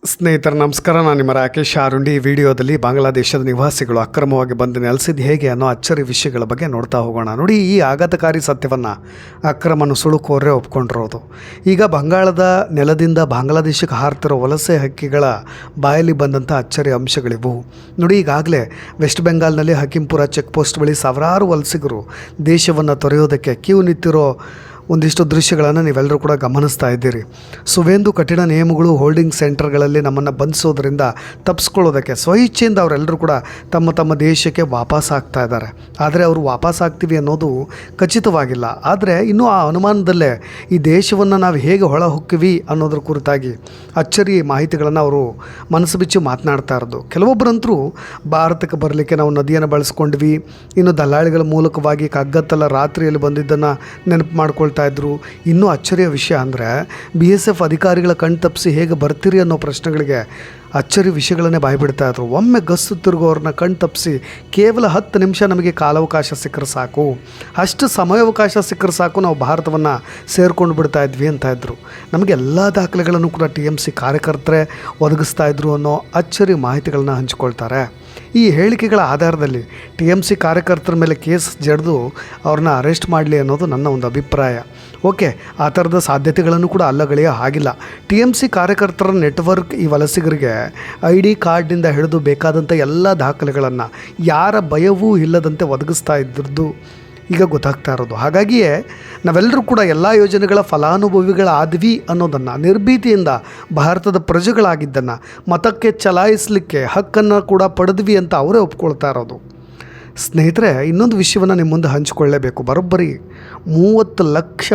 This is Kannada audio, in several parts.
ಸ್ನೇಹಿತರ ನಮಸ್ಕಾರ. ನಾನು ನಿಮ್ಮ ರಾಕೇಶ್ ಆರುಂಡಿ. ಈ ವಿಡಿಯೋದಲ್ಲಿ ಬಾಂಗ್ಲಾದೇಶದ ನಿವಾಸಿಗಳು ಅಕ್ರಮವಾಗಿ ಬಂದು ನೆಲೆಸಿದ್ದು ಹೇಗೆ ಅನ್ನೋ ಅಚ್ಚರಿ ವಿಷಯಗಳ ಬಗ್ಗೆ ನೋಡ್ತಾ ಹೋಗೋಣ. ನೋಡಿ, ಈ ಆಘಾತಕಾರಿ ಸತ್ಯವನ್ನು ಅಕ್ರಮ ನುಸುಳುಕೋರೇ ಒಪ್ಕೊಂಡಿರೋದು. ಈಗ ಬಂಗಾಳದ ನೆಲದಿಂದ ಬಾಂಗ್ಲಾದೇಶಕ್ಕೆ ಹಾರ್ತಿರೋ ವಲಸೆ ಹಕ್ಕಿಗಳ ಬಾಯಲ್ಲಿ ಬಂದಂಥ ಅಚ್ಚರಿ ಅಂಶಗಳಿವು. ನೋಡಿ, ಈಗಾಗಲೇ ವೆಸ್ಟ್ ಬೆಂಗಾಲ್ನಲ್ಲಿ ಹಕಿಂಪುರ ಚೆಕ್ ಪೋಸ್ಟ್ ಬಳಿ ಸಾವಿರಾರು ವಲಸಿಗರು ದೇಶವನ್ನು ತೊರೆಯೋದಕ್ಕೆ ಕ್ಯೂ ನಿಂತಿರೋ ಒಂದಿಷ್ಟು ದೃಶ್ಯಗಳನ್ನು ನೀವೆಲ್ಲರೂ ಕೂಡ ಗಮನಿಸ್ತಾ ಇದ್ದೀರಿ. ಸುವೇಂದು ಕಠಿಣ ನಿಯಮಗಳು ಹೋಲ್ಡಿಂಗ್ ಸೆಂಟರ್ಗಳಲ್ಲಿ ನಮ್ಮನ್ನು ಬಂಧಿಸೋದ್ರಿಂದ ತಪ್ಪಿಸ್ಕೊಳ್ಳೋದಕ್ಕೆ ಸ್ವಇಚ್ಛೆಯಿಂದ ಅವರೆಲ್ಲರೂ ಕೂಡ ತಮ್ಮ ತಮ್ಮ ದೇಶಕ್ಕೆ ವಾಪಸ್ ಆಗ್ತಾ ಇದ್ದಾರೆ. ಆದರೆ ಅವರು ವಾಪಸ್ ಆಗ್ತೀವಿ ಅನ್ನೋದು ಖಚಿತವಾಗಿಲ್ಲ. ಆದರೆ ಇನ್ನೂ ಆ ಅನುಮಾನದಲ್ಲೇ ಈ ದೇಶವನ್ನು ನಾವು ಹೇಗೆ ಹೊಳ ಹೊಕ್ಕಿವಿ ಅನ್ನೋದ್ರ ಕುರಿತಾಗಿ ಅಚ್ಚರಿ ಮಾಹಿತಿಗಳನ್ನು ಅವರು ಮನಸ್ಸು ಬಿಚ್ಚಿ ಮಾತನಾಡ್ತಾ ಇರೋದು. ಕೆಲವೊಬ್ಬರಂತರೂ ಭಾರತಕ್ಕೆ ಬರಲಿಕ್ಕೆ ನಾವು ನದಿಯನ್ನು ಬಳಸ್ಕೊಂಡ್ವಿ, ಇನ್ನು ದಲ್ಲಾಳಿಗಳ ಮೂಲಕವಾಗಿ ಕಗ್ಗತ್ತಲ ರಾತ್ರಿಯಲ್ಲಿ ಬಂದಿದ್ದನ್ನು ನೆನಪು ಮಾಡ್ಕೊಳ್ತಾ ಇದ್ರು. ಇನ್ನೂ ಅಚ್ಚರಿಯ ವಿಷಯ ಅಂದರೆ BSF ಅಧಿಕಾರಿಗಳ ಕಣ್ ತಪ್ಪಿಸಿ ಹೇಗೆ ಬರ್ತೀರಿ ಅನ್ನೋ ಪ್ರಶ್ನೆಗಳಿಗೆ ಅಚ್ಚರಿ ವಿಷಯಗಳನ್ನೇ ಬಾಯ್ಬಿಡ್ತಾ ಇದ್ರು. ಒಮ್ಮೆ ಗಸ್ತು ತಿರುಗೋರನ್ನ ಕಣ್ ತಪ್ಪಿಸಿ ಕೇವಲ 10 ನಿಮಿಷ ನಮಗೆ ಕಾಲಾವಕಾಶ ಸಿಕ್ಕರೆ ಸಾಕು, ಅಷ್ಟು ಸಮಯಾವಕಾಶ ಸಿಕ್ಕರೆ ಸಾಕು, ನಾವು ಭಾರತವನ್ನು ಸೇರ್ಕೊಂಡು ಬಿಡ್ತಾ ಇದ್ವಿ ಅಂತ ಇದ್ದರು. ನಮಗೆ ಎಲ್ಲ ದಾಖಲೆಗಳನ್ನು ಕೂಡ TMC ಕಾರ್ಯಕರ್ತರೇ ಒದಗಿಸ್ತಾ ಇದ್ರು ಅನ್ನೋ ಅಚ್ಚರಿ ಮಾಹಿತಿಗಳನ್ನ ಹಂಚಿಕೊಳ್ತಾರೆ. ಈ ಹೇಳಿಕೆಗಳ ಆಧಾರದಲ್ಲಿ TMC ಕಾರ್ಯಕರ್ತರ ಮೇಲೆ ಕೇಸ್ ಜಡಿದು ಅವ್ರನ್ನ ಅರೆಸ್ಟ್ ಮಾಡಲಿ ಅನ್ನೋದು ನನ್ನ ಒಂದು ಅಭಿಪ್ರಾಯ. ಓಕೆ, ಆ ಥರದ ಸಾಧ್ಯತೆಗಳನ್ನು ಕೂಡ ಅಲ್ಲಗಳೆಯೋ ಹಾಗಿಲ್ಲ. TMC ಕಾರ್ಯಕರ್ತರ ನೆಟ್ವರ್ಕ್ ಈ ವಲಸಿಗರಿಗೆ ID ಕಾರ್ಡ್ನಿಂದ ಹಿಡಿದು ಬೇಕಾದಂಥ ಎಲ್ಲ ದಾಖಲೆಗಳನ್ನು ಯಾರ ಭಯವೂ ಇಲ್ಲದಂತೆ ಒದಗಿಸ್ತಾ ಇದ್ರದ್ದು ಈಗ ಗೊತ್ತಾಗ್ತಾ ಇರೋದು. ಹಾಗಾಗಿಯೇ ನಾವೆಲ್ಲರೂ ಕೂಡ ಎಲ್ಲ ಯೋಜನೆಗಳ ಫಲಾನುಭವಿಗಳಾದ್ವಿ ಅನ್ನೋದನ್ನು, ನಿರ್ಭೀತಿಯಿಂದ ಭಾರತದ ಪ್ರಜೆಗಳಾಗಿದ್ದನ್ನು ಮತಕ್ಕೆ ಚಲಾಯಿಸಲಿಕ್ಕೆ ಹಕ್ಕನ್ನು ಕೂಡ ಪಡೆದ್ವಿ ಅಂತ ಅವರೇ ಒಪ್ಕೊಳ್ತಾ ಇರೋದು. ಸ್ನೇಹಿತರೆ, ಇನ್ನೊಂದು ವಿಷಯವನ್ನು ನಿಮ್ಮ ಮುಂದೆ ಹಂಚಿಕೊಳ್ಳಲೇಬೇಕು. ಬರೋಬ್ಬರಿ 30 ಲಕ್ಷ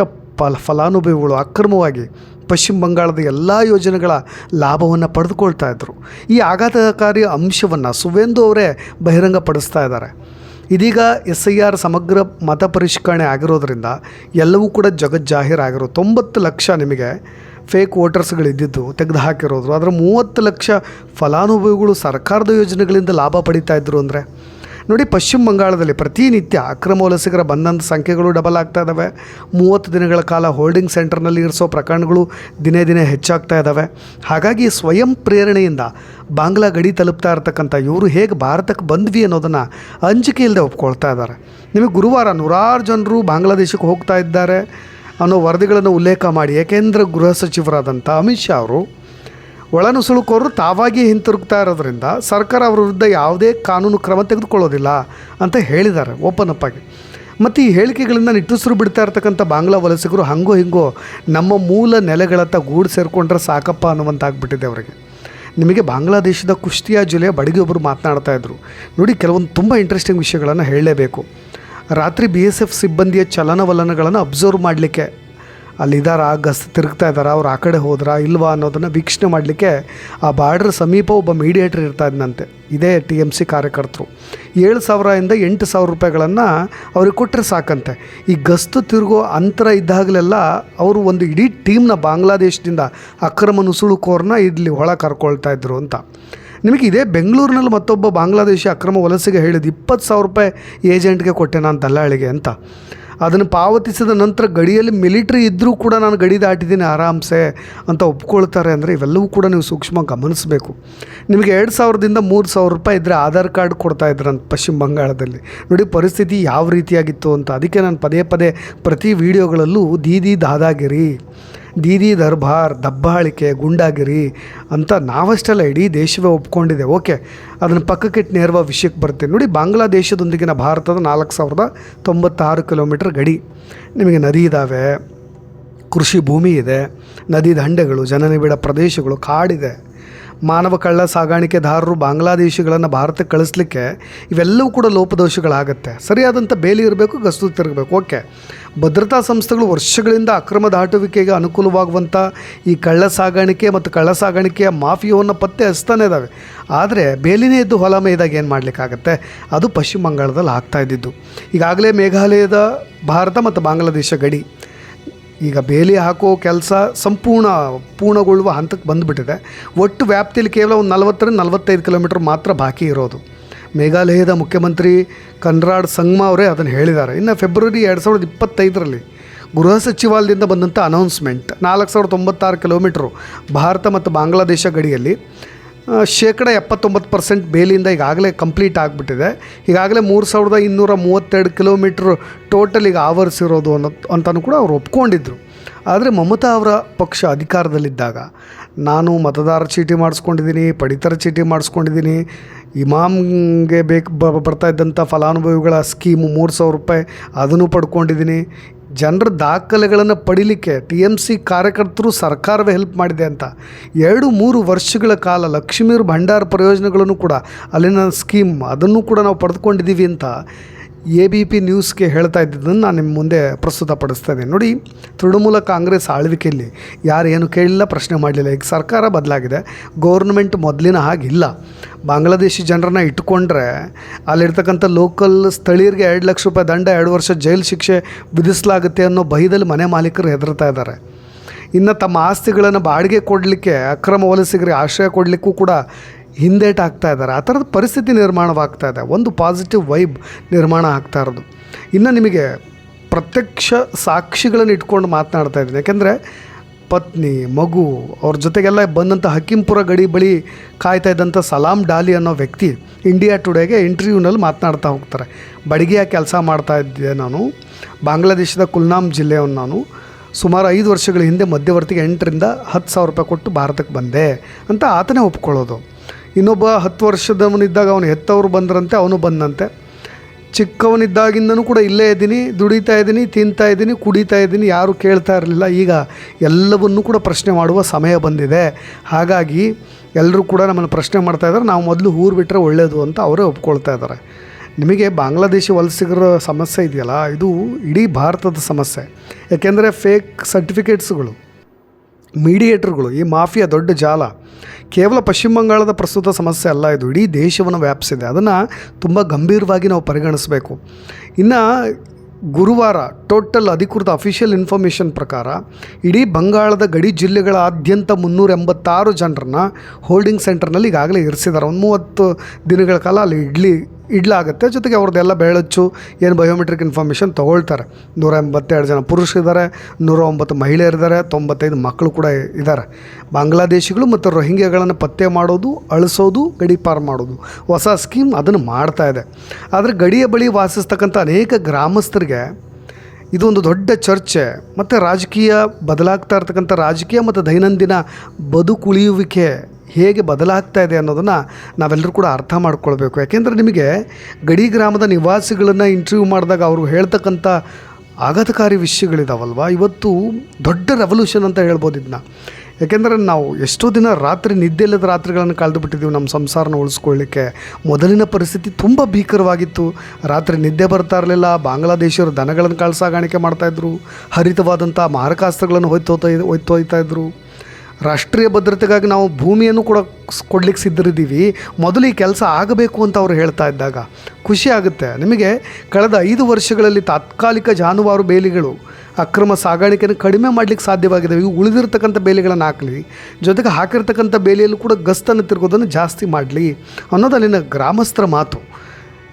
ಫಲಾನುಭವಿಗಳು ಅಕ್ರಮವಾಗಿ ಪಶ್ಚಿಮ ಬಂಗಾಳದ ಎಲ್ಲ ಯೋಜನೆಗಳ ಲಾಭವನ್ನು ಪಡೆದುಕೊಳ್ತಾ ಇದ್ದರು. ಈ ಆಘಾತಕಾರಿ ಅಂಶವನ್ನು ಸುವೇಂದು ಅವರೇ ಬಹಿರಂಗಪಡಿಸ್ತಾ ಇದ್ದಾರೆ. ಇದೀಗ SIR ಸಮಗ್ರ ಮತ ಪರಿಷ್ಕರಣೆ ಆಗಿರೋದ್ರಿಂದ ಎಲ್ಲವೂ ಕೂಡ ಜಗಜ್ಜಾಹೀರಾಗಿರೋ 90 ಲಕ್ಷ ನಿಮಗೆ ಫೇಕ್ ವೋಟರ್ಸ್ಗಳಿದ್ದಿದ್ದು ತೆಗೆದು ಹಾಕಿರೋದು. ಅದರ 30 ಲಕ್ಷ ಫಲಾನುಭವಿಗಳು ಸರ್ಕಾರದ ಯೋಜನೆಗಳಿಂದ ಲಾಭ ಪಡಿತಾ ಇದ್ದರು. ಅಂದರೆ ನೋಡಿ, ಪಶ್ಚಿಮ ಬಂಗಾಳದಲ್ಲಿ ಪ್ರತಿನಿತ್ಯ ಅಕ್ರಮ ವಲಸಿಗರ ಬಂದಂಥ ಸಂಖ್ಯೆಗಳು ಡಬಲ್ ಆಗ್ತಾ ಇದ್ದಾವೆ. 30 ದಿನಗಳ ಕಾಲ ಹೋಲ್ಡಿಂಗ್ ಸೆಂಟರ್ನಲ್ಲಿ ಇರಿಸೋ ಪ್ರಕರಣಗಳು ದಿನೇ ದಿನೇ ಹೆಚ್ಚಾಗ್ತಾ ಇದ್ದಾವೆ. ಹಾಗಾಗಿ ಸ್ವಯಂ ಪ್ರೇರಣೆಯಿಂದ ಬಾಂಗ್ಲಾ ಗಡಿ ತಲುಪ್ತಾ ಇರ್ತಕ್ಕಂಥ ಇವರು ಹೇಗೆ ಭಾರತಕ್ಕೆ ಬಂದ್ವಿ ಅನ್ನೋದನ್ನು ಅಂಜಿಕೆ ಇಲ್ಲದೆ ಒಪ್ಕೊಳ್ತಾ ಇದ್ದಾರೆ. ನಿಮಗೆ ಗುರುವಾರ 100 ಜನರು ಬಾಂಗ್ಲಾದೇಶಕ್ಕೆ ಹೋಗ್ತಾ ಇದ್ದಾರೆ ಅನ್ನೋ ವರದಿಗಳನ್ನು ಉಲ್ಲೇಖ ಮಾಡಿ ಏಕೆಂದರೆ ಗೃಹ ಸಚಿವರಾದಂಥ ಅಮಿತ್ ಶಾ ಅವರು ಒಳನುಸುಳುಕೋರು ತಾವಾಗಿಯೇ ಹಿಂತಿರುಗ್ತಾ ಇರೋದ್ರಿಂದ ಸರ್ಕಾರ ಅವರ ವಿರುದ್ಧ ಯಾವುದೇ ಕಾನೂನು ಕ್ರಮ ತೆಗೆದುಕೊಳ್ಳೋದಿಲ್ಲ ಅಂತ ಹೇಳಿದ್ದಾರೆ ಓಪನ್ ಅಪ್ ಆಗಿ. ಮತ್ತು ಈ ಹೇಳಿಕೆಗಳಿಂದ ನಿಟ್ಟುಸಿರು ಬಿಡ್ತಾ ಇರ್ತಕ್ಕಂಥ ಬಾಂಗ್ಲಾ ವಲಸಿಗರು ಹಂಗೋ ಹಿಂಗೋ ನಮ್ಮ ಮೂಲ ನೆಲೆಗಳತ್ತ ಗೂಡು ಸೇರಿಕೊಂಡ್ರೆ ಸಾಕಪ್ಪ ಅನ್ನುವಂತಾಗ್ಬಿಟ್ಟಿದೆ ಅವರಿಗೆ. ನಿಮಗೆ ಬಾಂಗ್ಲಾದೇಶದ ಕುಶ್ತಿಯಾ ಜಿಲ್ಲೆಯ ಬಡಗಿಯೊಬ್ಬರು ಮಾತನಾಡ್ತಾ ಇದ್ದರು. ನೋಡಿ, ಕೆಲವೊಂದು ತುಂಬ ಇಂಟ್ರೆಸ್ಟಿಂಗ್ ವಿಷಯಗಳನ್ನು ಹೇಳಲೇಬೇಕು. ರಾತ್ರಿ BSF ಸಿಬ್ಬಂದಿಯ ಚಲನವಲನಗಳನ್ನು ಅಬ್ಸರ್ವ್ ಮಾಡಲಿಕ್ಕೆ ಅಲ್ಲಿದ್ದಾರಾ, ಗಸ್ತು ತಿರುಗ್ತಾ ಇದ್ದಾರಾ, ಅವ್ರು ಆ ಕಡೆ ಹೋದ್ರಾ ಇಲ್ವಾ ಅನ್ನೋದನ್ನು ವೀಕ್ಷಣೆ ಮಾಡಲಿಕ್ಕೆ ಆ ಬಾರ್ಡ್ರ್ ಸಮೀಪ ಒಬ್ಬ ಮೀಡಿಯೇಟರ್ ಇರ್ತಾ ಇದ್ದಂತೆ. ಇದೇ TMC ಕಾರ್ಯಕರ್ತರು 7,000 ಇಂದ 8,000 ರೂಪಾಯಿಗಳನ್ನು ಅವ್ರಿಗೆ ಕೊಟ್ಟರೆ ಸಾಕಂತೆ. ಈ ಗಸ್ತು ತಿರುಗೋ ಅಂತರ ಇದ್ದಾಗಲೆಲ್ಲ ಅವರು ಒಂದು ಇಡೀ ಟೀಮ್ನ ಬಾಂಗ್ಲಾದೇಶದಿಂದ ಅಕ್ರಮ ನುಸುಳುಕೋರನ್ನ ಇಲ್ಲಿ ಒಳ ಕರ್ಕೊಳ್ತಾ ಇದ್ರು ಅಂತ. ನಿಮಗೆ ಇದೇ ಬೆಂಗಳೂರಿನಲ್ಲಿ ಮತ್ತೊಬ್ಬ ಬಾಂಗ್ಲಾದೇಶಿ ಅಕ್ರಮ ವಲಸಿಗೆ ಹೇಳಿದ್ದು 20,000 ರೂಪಾಯಿ ಏಜೆಂಟ್ಗೆ ಕೊಟ್ಟೆ ನಾನು ದಲ್ಲಾಳಿಗೆ ಅಂತ. ಅದನ್ನು ಪಾವತಿಸಿದ ನಂತರ ಗಡಿಯಲ್ಲಿ ಮಿಲಿಟ್ರಿ ಇದ್ದರೂ ಕೂಡ ನಾನು ಗಡಿ ದಾಟಿದ್ದೀನಿ ಆರಾಮ್ಸೆ ಅಂತ ಒಪ್ಕೊಳ್ತಾರೆ. ಅಂದರೆ ಇವೆಲ್ಲವೂ ಕೂಡ ನೀವು ಸೂಕ್ಷ್ಮವಾಗಿ ಗಮನಿಸಬೇಕು. ನಿಮಗೆ 2,000ದಿಂದ 3,000 ರೂಪಾಯಿ ಇದ್ದರೆ ಆಧಾರ್ ಕಾರ್ಡ್ ಕೊಡ್ತಾ ಇದ್ರಂತ ಪಶ್ಚಿಮ ಬಂಗಾಳದಲ್ಲಿ. ನೋಡಿ ಪರಿಸ್ಥಿತಿ ಯಾವ ರೀತಿಯಾಗಿತ್ತು ಅಂತ. ಅದಕ್ಕೆ ನಾನು ಪದೇ ಪದೇ ಪ್ರತಿ ವಿಡಿಯೋಗಳಲ್ಲೂ ದೀದಿ ದಾದಾಗಿರಿ, ದೀದಿ ದರ್ಬಾರ್, ದಬ್ಬಾಳಿಕೆ, ಗುಂಡಾಗಿರಿ ಅಂತ ನಾವಷ್ಟೆಲ್ಲ ಇಡೀ ದೇಶವೇ ಒಪ್ಕೊಂಡಿದೆ. ಓಕೆ, ಅದನ್ನು ಪಕ್ಕಕ್ಕಿಟ್ಟು ನೇರವಾಗಿ ವಿಷಯಕ್ಕೆ ಬರ್ತೀನಿ. ನೋಡಿ, ಬಾಂಗ್ಲಾದೇಶದೊಂದಿಗಿನ ಭಾರತದ 4,096 ಕಿಲೋಮೀಟರ್ ಗಡಿ. ನಿಮಗೆ ನದಿ ಇದ್ದಾವೆ, ಕೃಷಿ ಭೂಮಿ ಇದೆ, ನದಿ ದಂಡೆಗಳು, ಜನನಿಬಿಡ ಪ್ರದೇಶಗಳು, ಕಾಡಿದೆ. ಮಾನವ ಕಳ್ಳ ಸಾಗಾಣಿಕೆದಾರರು ಬಾಂಗ್ಲಾದೇಶಿಗಳನ್ನು ಭಾರತಕ್ಕೆ ಕಳಿಸ್ಲಿಕ್ಕೆ ಇವೆಲ್ಲವೂ ಕೂಡ ಲೋಪದೋಷಗಳಾಗುತ್ತೆ. ಸರಿಯಾದಂಥ ಬೇಲಿ ಇರಬೇಕು, ಗಸ್ತು ತಿರುಗಬೇಕು. ಓಕೆ, ಭದ್ರತಾ ಸಂಸ್ಥೆಗಳು ವರ್ಷಗಳಿಂದ ಅಕ್ರಮ ದಾಟುವಿಕೆಗೆ ಅನುಕೂಲವಾಗುವಂಥ ಈ ಕಳ್ಳ ಸಾಗಾಣಿಕೆ ಮತ್ತು ಕಳ್ಳ ಸಾಗಾಣಿಕೆಯ ಮಾಫಿಯಾವನ್ನು ಪತ್ತೆ ಹಚ್ತಾನೆ ಇದ್ದಾವೆ. ಆದರೆ ಬೇಲಿನೇ ಇದ್ದು ಹೊಲ ಮೇಯ್ದಾಗ ಏನು ಮಾಡಲಿಕ್ಕಾಗತ್ತೆ? ಅದು ಪಶ್ಚಿಮ ಬಂಗಾಳದಲ್ಲಿ ಆಗ್ತಾ ಇದ್ದಿದ್ದು. ಈಗಾಗಲೇ ಮೇಘಾಲಯದ ಭಾರತ ಮತ್ತು ಬಾಂಗ್ಲಾದೇಶ ಗಡಿ ಈಗ ಬೇಲಿ ಹಾಕೋ ಕೆಲಸ ಪೂರ್ಣಗೊಳ್ಳುವ ಹಂತಕ್ಕೆ ಬಂದುಬಿಟ್ಟಿದೆ. ಒಟ್ಟು ವ್ಯಾಪ್ತಿಯಲ್ಲಿ ಕೇವಲ ಒಂದು 40ರಿಂದ 45 ಕಿಲೋಮೀಟರ್ ಮಾತ್ರ ಬಾಕಿ ಇರೋದು. ಮೇಘಾಲಯದ ಮುಖ್ಯಮಂತ್ರಿ ಕನ್ರಾಡ್ ಸಂಗ್ಮಾ ಅವರೇ ಅದನ್ನು ಹೇಳಿದ್ದಾರೆ. ಇನ್ನು ಫೆಬ್ರವರಿ 2025ರಲ್ಲಿ ಗೃಹ ಸಚಿವಾಲಯದಿಂದ ಬಂದಂಥ ಅನೌನ್ಸ್ಮೆಂಟ್ 4,096 ಕಿಲೋಮೀಟ್ರು ಭಾರತ ಮತ್ತು ಬಾಂಗ್ಲಾದೇಶ ಗಡಿಯಲ್ಲಿ ಶೇಕಡ 79% ಬೇಲಿಯಿಂದ ಈಗಾಗಲೇ ಕಂಪ್ಲೀಟ್ ಆಗಿಬಿಟ್ಟಿದೆ. ಈಗಾಗಲೇ 3,232 ಕಿಲೋಮೀಟ್ರ್ ಟೋಟಲ್ ಈಗ ಆವರಿಸಿರೋದು ಅಂತಲೂ ಕೂಡ ಅವರು ಒಪ್ಕೊಂಡಿದ್ರು. ಆದರೆ ಮಮತಾ ಅವರ ಪಕ್ಷ ಅಧಿಕಾರದಲ್ಲಿದ್ದಾಗ ನಾನು ಮತದಾರ ಚೀಟಿ ಮಾಡಿಸ್ಕೊಂಡಿದ್ದೀನಿ, ಪಡಿತರ ಚೀಟಿ ಮಾಡಿಸ್ಕೊಂಡಿದ್ದೀನಿ, ಇಮಾಮ್ಗೆ ಬರ್ತಾ ಇದ್ದಂಥ ಫಲಾನುಭವಿಗಳ ಸ್ಕೀಮು 3,000 ರೂಪಾಯಿ ಅದನ್ನು ಪಡ್ಕೊಂಡಿದ್ದೀನಿ, ಜನರ ದಾಖಲೆಗಳನ್ನು ಪಡಿಲಿಕ್ಕೆ TMC ಕಾರ್ಯಕರ್ತರು ಸರ್ಕಾರವೇ ಹೆಲ್ಪ್ ಮಾಡಿದೆ ಅಂತ 2-3 ವರ್ಷಗಳ ಕಾಲ ಲಕ್ಷ್ಮೀರ್ ಭಂಡಾರ ಪ್ರಯೋಜನಗಳನ್ನು ಕೂಡ ಅಲ್ಲಿನ ಸ್ಕೀಮ್ ಅದನ್ನು ಕೂಡ ನಾವು ಪಡೆದುಕೊಂಡಿದ್ದೀವಿ ಅಂತ ABP ನ್ಯೂಸ್ಗೆ ಹೇಳ್ತಾ ಇದ್ದಿದ್ದನ್ನು ನಾನು ನಿಮ್ಮ ಮುಂದೆ ಪ್ರಸ್ತುತಪಡಿಸ್ತಾ ಇದ್ದೀನಿ. ನೋಡಿ, ತೃಣಮೂಲ ಕಾಂಗ್ರೆಸ್ ಆಳ್ವಿಕೆಯಲ್ಲಿ ಯಾರು ಏನು ಕೇಳಿಲ್ಲ, ಪ್ರಶ್ನೆ ಮಾಡಲಿಲ್ಲ. ಈಗ ಸರ್ಕಾರ ಬದಲಾಗಿದೆ, ಗೌರ್ಮೆಂಟ್ ಮೊದಲಿನ ಹಾಗಿಲ್ಲ. ಬಾಂಗ್ಲಾದೇಶಿ ಜನರನ್ನ ಇಟ್ಕೊಂಡ್ರೆ ಅಲ್ಲಿರ್ತಕ್ಕಂಥ ಲೋಕಲ್ ಸ್ಥಳೀಯರಿಗೆ 2 ಲಕ್ಷ ರೂಪಾಯಿ ದಂಡ, 2 ವರ್ಷ ಜೈಲು ಶಿಕ್ಷೆ ವಿಧಿಸಲಾಗುತ್ತೆ ಅನ್ನೋ ಭಯದಲ್ಲಿ ಮನೆ ಮಾಲೀಕರು ಹೆದರ್ತಾ ಇದ್ದಾರೆ. ಇನ್ನು ತಮ್ಮ ಆಸ್ತಿಗಳನ್ನು ಬಾಡಿಗೆ ಕೊಡಲಿಕ್ಕೆ, ಅಕ್ರಮ ವಲಸಿಗರಿಗೆ ಆಶ್ರಯ ಕೊಡಲಿಕ್ಕೂ ಕೂಡ ಹಿಂದೇಟಾಗ್ತಾ ಇದ್ದಾರೆ. ಆ ಥರದ ಪರಿಸ್ಥಿತಿ ನಿರ್ಮಾಣವಾಗ್ತಾ ಇದೆ. ಒಂದು ಪಾಸಿಟಿವ್ ವೈಬ್ ನಿರ್ಮಾಣ ಆಗ್ತಾ ಇರೋದು. ಇನ್ನು ನಿಮಗೆ ಪ್ರತ್ಯಕ್ಷ ಸಾಕ್ಷಿಗಳನ್ನು ಇಟ್ಕೊಂಡು ಮಾತನಾಡ್ತಾ ಇದ್ದೀನಿ. ಯಾಕೆಂದರೆ ಪತ್ನಿ, ಮಗು ಅವ್ರ ಜೊತೆಗೆಲ್ಲ ಬಂದಂಥ ಹಕ್ಕಿಂಪುರ ಗಡಿ ಬಳಿ ಕಾಯ್ತಾ ಇದ್ದಂಥ ಸಲಾಂ ಡಾಲಿ ಅನ್ನೋ ವ್ಯಕ್ತಿ ಇಂಡಿಯಾ ಟುಡೇಗೆ ಇಂಟರ್ವ್ಯೂನಲ್ಲಿ ಮಾತನಾಡ್ತಾ ಹೋಗ್ತಾರೆ. ಬಡಗಿಯಾಗಿ ಕೆಲಸ ಮಾಡ್ತಾ ಇದ್ದೆ ನಾನು, ಬಾಂಗ್ಲಾದೇಶದ ಕುಲ್ನಾಮ್ ಜಿಲ್ಲೆಯವನು ನಾನು, ಸುಮಾರು 5 ವರ್ಷಗಳ ಹಿಂದೆ ಮಧ್ಯವರ್ತಿಗೆ 8ರಿಂದ 10,000 ರೂಪಾಯಿ ಕೊಟ್ಟು ಭಾರತಕ್ಕೆ ಬಂದೆ ಅಂತ ಆತನೇ ಒಪ್ಕೊಳ್ಳೋದು. ಇನ್ನೊಬ್ಬ 10 ವರ್ಷದವನಿದ್ದಾಗ ಅವನು ಹೆತ್ತವರು ಬಂದರಂತೆ, ಅವನು ಬಂದಂತೆ. ಚಿಕ್ಕವನಿದ್ದಾಗಿಂದನೂ ಕೂಡ ಇಲ್ಲೇ ಇದ್ದೀನಿ, ದುಡಿತಾ ಇದ್ದೀನಿ, ತಿಂತಾ ಇದ್ದೀನಿ, ಕುಡಿತಾ ಇದ್ದೀನಿ, ಯಾರೂ ಕೇಳ್ತಾ ಇರಲಿಲ್ಲ. ಈಗ ಎಲ್ಲವನ್ನೂ ಕೂಡ ಪ್ರಶ್ನೆ ಮಾಡುವ ಸಮಯ ಬಂದಿದೆ. ಹಾಗಾಗಿ ಎಲ್ಲರೂ ಕೂಡ ನಮ್ಮನ್ನು ಪ್ರಶ್ನೆ ಮಾಡ್ತಾ ಇದ್ದಾರೆ, ನಾವು ಮೊದಲು ಊರು ಬಿಟ್ಟರೆ ಒಳ್ಳೆಯದು ಅಂತ ಅವರೇ ಒಪ್ಕೊಳ್ತಾ ಇದ್ದಾರೆ. ನಿಮಗೆ ಬಾಂಗ್ಲಾದೇಶಿ ವಲಸಿಗರ ಸಮಸ್ಯೆ ಇದೆಯಲ್ಲ, ಇದು ಇಡೀ ಭಾರತದ ಸಮಸ್ಯೆ. ಯಾಕೆಂದರೆ ಫೇಕ್ ಸರ್ಟಿಫಿಕೇಟ್ಸ್ಗಳು, ಮೀಡಿಯೇಟರ್ಗಳು, ಈ ಮಾಫಿಯಾ ದೊಡ್ಡ ಜಾಲ ಕೇವಲ ಪಶ್ಚಿಮ ಬಂಗಾಳದ ಪ್ರಸ್ತುತ ಸಮಸ್ಯೆ ಅಲ್ಲ, ಇದು ಇಡೀ ದೇಶವನ್ನು ವ್ಯಾಪಿಸಿದೆ. ಅದನ್ನು ತುಂಬ ಗಂಭೀರವಾಗಿ ನಾವು ಪರಿಗಣಿಸಬೇಕು. ಇನ್ನು ಗುರುವಾರ ಟೋಟಲ್ ಅಧಿಕೃತ ಅಫಿಷಿಯಲ್ ಇನ್ಫಾರ್ಮೇಷನ್ ಪ್ರಕಾರ ಇಡೀ ಬಂಗಾಳದ ಗಡಿ ಜಿಲ್ಲೆಗಳಾದ್ಯಂತ 386 ಜನರನ್ನ ಹೋಲ್ಡಿಂಗ್ ಸೆಂಟರ್ನಲ್ಲಿ ಈಗಾಗಲೇ ಇರಿಸಿದ್ದಾರೆ. ಒಂದು 30 ದಿನಗಳ ಕಾಲ ಅಲ್ಲಿ ಇಡಲಾಗುತ್ತೆ. ಜೊತೆಗೆ ಅವ್ರದ್ದೆಲ್ಲ ಬೆಳಚು ಏನು ಬಯೋಮೆಟ್ರಿಕ್ ಇನ್ಫಾರ್ಮೇಷನ್ ತೊಗೊಳ್ತಾರೆ. 182 ಜನ ಪುರುಷರಿದ್ದಾರೆ, 109 ಮಹಿಳೆಯರಿದ್ದಾರೆ, 95 ಮಕ್ಕಳು ಕೂಡ ಇದ್ದಾರೆ. ಬಾಂಗ್ಲಾದೇಶಿಗಳು ಮತ್ತು ರೋಹಿಂಗ್ಯಾಗಳನ್ನು ಪತ್ತೆ ಮಾಡೋದು, ಅಳಿಸೋದು, ಗಡಿ ಪಾರು ಮಾಡೋದು ಹೊಸ ಸ್ಕೀಮ್ ಅದನ್ನು ಮಾಡ್ತಾ ಇದೆ. ಆದರೆ ಗಡಿಯ ಬಳಿ ವಾಸಿಸ್ತಕ್ಕಂಥ ಅನೇಕ ಗ್ರಾಮಸ್ಥರಿಗೆ ಇದೊಂದು ದೊಡ್ಡ ಚರ್ಚೆ ಮತ್ತು ರಾಜಕೀಯ ಬದಲಾಗ್ತಾ ಇರ್ತಕ್ಕಂಥ ರಾಜಕೀಯ ಮತ್ತು ದೈನಂದಿನ ಬದುಕುಳಿಯುವಿಕೆ ಹೇಗೆ ಬದಲಾಗ್ತಾ ಇದೆ ಅನ್ನೋದನ್ನು ನಾವೆಲ್ಲರೂ ಕೂಡ ಅರ್ಥ ಮಾಡ್ಕೊಳ್ಬೇಕು. ಯಾಕೆಂದರೆ ನಿಮಗೆ ಗಡಿ ಗ್ರಾಮದ ನಿವಾಸಿಗಳನ್ನು ಇಂಟರ್ವ್ಯೂ ಮಾಡಿದಾಗ ಅವರು ಹೇಳ್ತಕ್ಕಂಥ ಆಘಾತಕಾರಿ ವಿಷಯಗಳಿದಾವಲ್ವ, ಇವತ್ತು ದೊಡ್ಡ ರೆವಲ್ಯೂಷನ್ ಅಂತ ಹೇಳ್ಬೋದು ಇದನ್ನ. ಯಾಕೆಂದರೆ ನಾವು ಎಷ್ಟೋ ದಿನ ರಾತ್ರಿ ನಿದ್ದೆ ಇಲ್ಲದ ರಾತ್ರಿಗಳನ್ನು ಕಳೆದು ಬಿಟ್ಟಿದ್ದೀವಿ ನಮ್ಮ ಸಂಸಾರನ ಉಳಿಸ್ಕೊಳ್ಳಿಕ್ಕೆ. ಮೊದಲಿನ ಪರಿಸ್ಥಿತಿ ತುಂಬ ಭೀಕರವಾಗಿತ್ತು. ರಾತ್ರಿ ನಿದ್ದೆ ಬರ್ತಾ ಇರಲಿಲ್ಲ. ಬಾಂಗ್ಲಾದೇಶರು ದನಗಳನ್ನು ಕಳ್ಸಾಗಾಣಿಕೆ ಮಾಡ್ತಾಯಿದ್ರು, ಹರಿತವಾದಂಥ ಮಾರಕಾಸ್ತ್ರಗಳನ್ನು ಹೊಯ್ತೋಯ್ತಾಯಿದ್ರು. ರಾಷ್ಟ್ರೀಯ ಭದ್ರತೆಗಾಗಿ ನಾವು ಭೂಮಿಯನ್ನು ಕೂಡ ಕೊಡ್ಲಿಕ್ಕೆ ಸಿದ್ಧರಿದ್ದೀವಿ, ಮೊದಲು ಈ ಕೆಲಸ ಆಗಬೇಕು ಅಂತ ಅವರು ಹೇಳ್ತಾ ಇದ್ದಾಗ ಖುಷಿ ಆಗುತ್ತೆ. ನಿಮಗೆ ಕಳೆದ 5 ವರ್ಷಗಳಲ್ಲಿ ತಾತ್ಕಾಲಿಕ ಜಾನುವಾರು ಬೇಲಿಗಳು ಅಕ್ರಮ ಸಾಗಾಣಿಕೆಯನ್ನು ಕಡಿಮೆ ಮಾಡಲಿಕ್ಕೆ ಸಾಧ್ಯವಾಗಿದೆ. ಈಗ ಉಳಿದಿರ್ತಕ್ಕಂಥ ಬೇಲಿಗಳನ್ನು ಹಾಕಲಿ, ಜೊತೆಗೆ ಹಾಕಿರ್ತಕ್ಕಂಥ ಬೇಲಿಯಲ್ಲೂ ಕೂಡ ಗಸ್ತನ್ನು ತಿರುಗೋದನ್ನು ಜಾಸ್ತಿ ಮಾಡಲಿ ಅನ್ನೋದು ಅಲ್ಲಿನ ಗ್ರಾಮಸ್ಥರ ಮಾತು.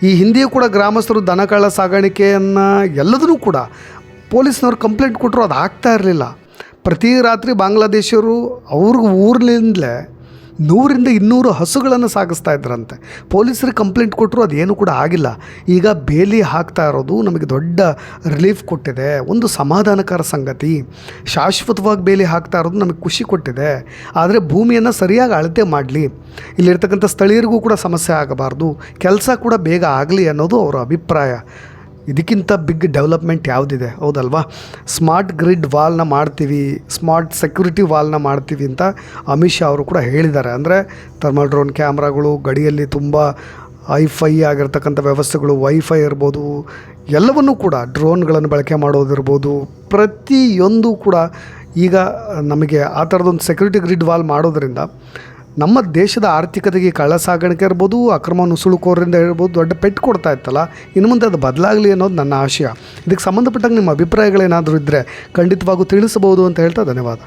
ಈ ಹಿಂದೆಯೂ ಕೂಡ ಗ್ರಾಮಸ್ಥರು ದನಕಳ್ಳ ಸಾಗಾಣಿಕೆಯನ್ನು ಎಲ್ಲದನ್ನೂ ಕೂಡ ಪೊಲೀಸ್ನವ್ರು ಕಂಪ್ಲೇಂಟ್ ಕೊಟ್ಟರು, ಅದು ಆಗ್ತಾ ಇರಲಿಲ್ಲ. ಪ್ರತಿ ರಾತ್ರಿ ಬಾಂಗ್ಲಾದೇಶಿಯರು ಅವ್ರಿಗೆ ಊರ್ಲಿಂದಲೇ 100-200 ಹಸುಗಳನ್ನು ಸಾಗಿಸ್ತಾ ಇದ್ರಂತೆ. ಪೊಲೀಸರಿಗೆ ಕಂಪ್ಲೇಂಟ್ ಕೊಟ್ಟರು, ಅದೇನು ಕೂಡ ಆಗಿಲ್ಲ. ಈಗ ಬೇಲಿ ಹಾಕ್ತಾ ಇರೋದು ನಮಗೆ ದೊಡ್ಡ ರಿಲೀಫ್ ಕೊಟ್ಟಿದೆ, ಒಂದು ಸಮಾಧಾನಕರ ಸಂಗತಿ. ಶಾಶ್ವತವಾಗಿ ಬೇಲಿ ಹಾಕ್ತಾ ಇರೋದು ನಮಗೆ ಖುಷಿ ಕೊಟ್ಟಿದೆ. ಆದರೆ ಭೂಮಿಯನ್ನು ಸರಿಯಾಗಿ ಅಳತೆ ಮಾಡಲಿ, ಇಲ್ಲಿರ್ತಕ್ಕಂಥ ಸ್ಥಳೀಯರಿಗೂ ಕೂಡ ಸಮಸ್ಯೆ ಆಗಬಾರ್ದು, ಕೆಲಸ ಕೂಡ ಬೇಗ ಆಗಲಿ ಅನ್ನೋದು ಅವರ ಅಭಿಪ್ರಾಯ. ಇದಕ್ಕಿಂತ ಬಿಗ್ ಡೆವಲಪ್ಮೆಂಟ್ ಯಾವುದಿದೆ, ಹೌದಲ್ವಾ? ಸ್ಮಾರ್ಟ್ ಗ್ರಿಡ್ ವಾಲ್ನ ಮಾಡ್ತೀವಿ, ಸ್ಮಾರ್ಟ್ ಸೆಕ್ಯೂರಿಟಿ ವಾಲ್ನ ಮಾಡ್ತೀವಿ ಅಂತ ಅಮಿತ್ ಶಾ ಅವರು ಕೂಡ ಹೇಳಿದ್ದಾರೆ. ಅಂದರೆ ಥರ್ಮಲ್ ಡ್ರೋನ್ ಕ್ಯಾಮ್ರಾಗಳು, ಗಡಿಯಲ್ಲಿ ತುಂಬ ಐಫೈ ಆಗಿರ್ತಕ್ಕಂಥ ವ್ಯವಸ್ಥೆಗಳು, ವೈಫೈ ಇರ್ಬೋದು, ಎಲ್ಲವನ್ನೂ ಕೂಡ ಡ್ರೋನ್ಗಳನ್ನು ಬಳಕೆ ಮಾಡೋದಿರ್ಬೋದು, ಪ್ರತಿಯೊಂದು ಕೂಡ ಈಗ ನಮಗೆ ಆ ಥರದೊಂದು ಸೆಕ್ಯೂರಿಟಿ ಗ್ರಿಡ್ ವಾಲ್ ಮಾಡೋದರಿಂದ ನಮ್ಮ ದೇಶದ ಆರ್ಥಿಕತೆಗೆ ಕಳ್ಳ ಸಾಗಾಣಿಕೆ ಇರ್ಬೋದು, ಅಕ್ರಮ ನುಸುಳುಕೋರರಿಂದ ಇರ್ಬೋದು ದೊಡ್ಡ ಪೆಟ್ಟು ಕೊಡ್ತಾ ಇತ್ತಲ್ಲ, ಇನ್ನು ಮುಂದೆ ಅದು ಬದಲಾಗಲಿ ಅನ್ನೋದು ನನ್ನ ಆಶಯ. ಇದಕ್ಕೆ ಸಂಬಂಧಪಟ್ಟಂಗೆ ನಿಮ್ಮ ಅಭಿಪ್ರಾಯಗಳೇನಾದರೂ ಇದ್ದರೆ ಖಂಡಿತವಾಗೂ ತಿಳಿಸಬಹುದು ಅಂತ ಹೇಳ್ತಾ ಧನ್ಯವಾದ.